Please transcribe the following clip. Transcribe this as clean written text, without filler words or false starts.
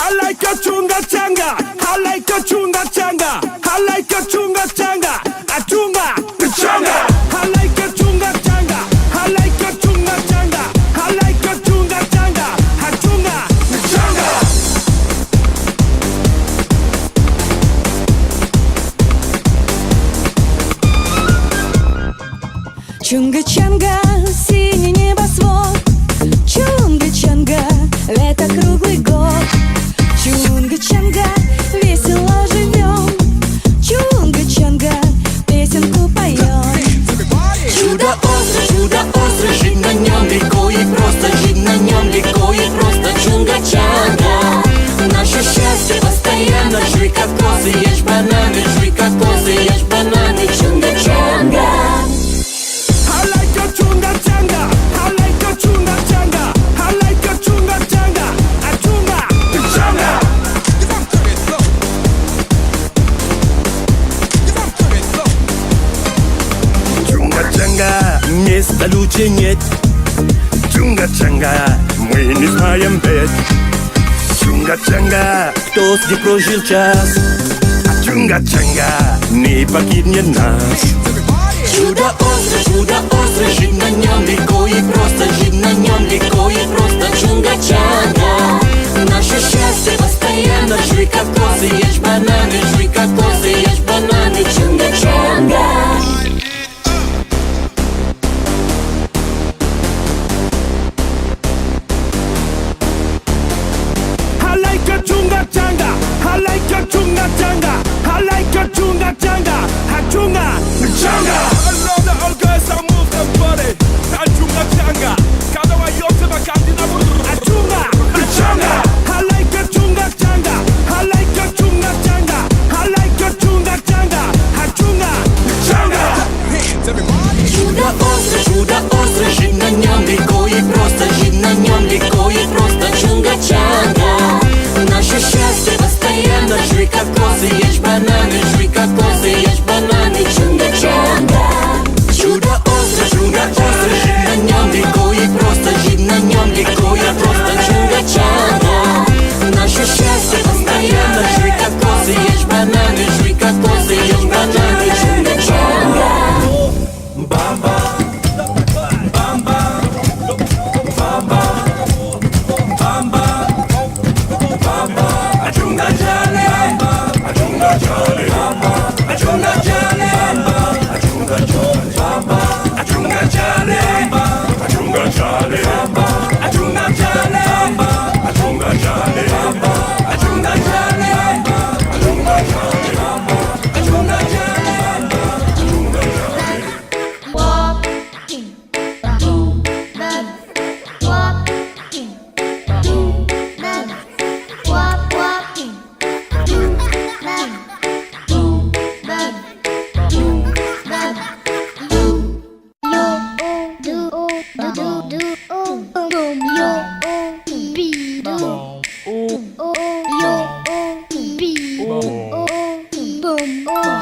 I like a chunga changa. I like a chunga changa. I like a chunga changa. A chunga changa. I like a chunga changa. I like a chunga changa. I like a chunga changa. A chunga changa. Чунга-чанга, синий небосвод. Чунга-чанга, лето круглый год. Чунга-чанга, весело живем. Чунга-чанга, песенку поем. Чудо-остров, жить на нем легко и просто. Жить на нем легко и просто. Чунга-чанга, наше счастье постоянно. Жуй кокосы, ешь бананы. Жуй кокосы, ешь бананы. Чунга-чанга. I like a chunga changa. I like a chunga changa. I like a chunga changa. A chunga changa. Чунга-чанга, места лучше нет. Чунга-чанга, мы не знаем бед. Чунга-чанга, кто с ней прожил час, а чунга-чанга не покинет нас. Чудо-остров, жить на нем легко и просто. Жить на нем легко и просто. Чунга-чанга, наше счастье постоянно. Жуй кокосы, ешь бананы. Жуй кокосы, ешь бананы. Чунга-чанга. I like a chunga changa. I like a chunga changa. I like a chunga changa. A chunga changa. I love the old girls that move their body. A chunga changa. Cada wa yote makandi na buru. A chunga changa. I like a chunga changa. I like a chunga changa. I like a chunga changa. A chunga changa. Чудо-остров, жить на нем легко и просто. Жить на нем легко и просто. Чунга-чанга, наше счастье постоянно. Жуй кокосы, ешь бананы. Жуй кокосы, ешь бананы. Чунга-чанга. Чудо-остров, жить на нем легко и просто. Жить на нем легко и просто. Чунга-чанга, наше счастье постоянно. Жуй кокосы, ешь бананы. Жуй кокосы, ешь бананы. Чунга-чанга. Boom.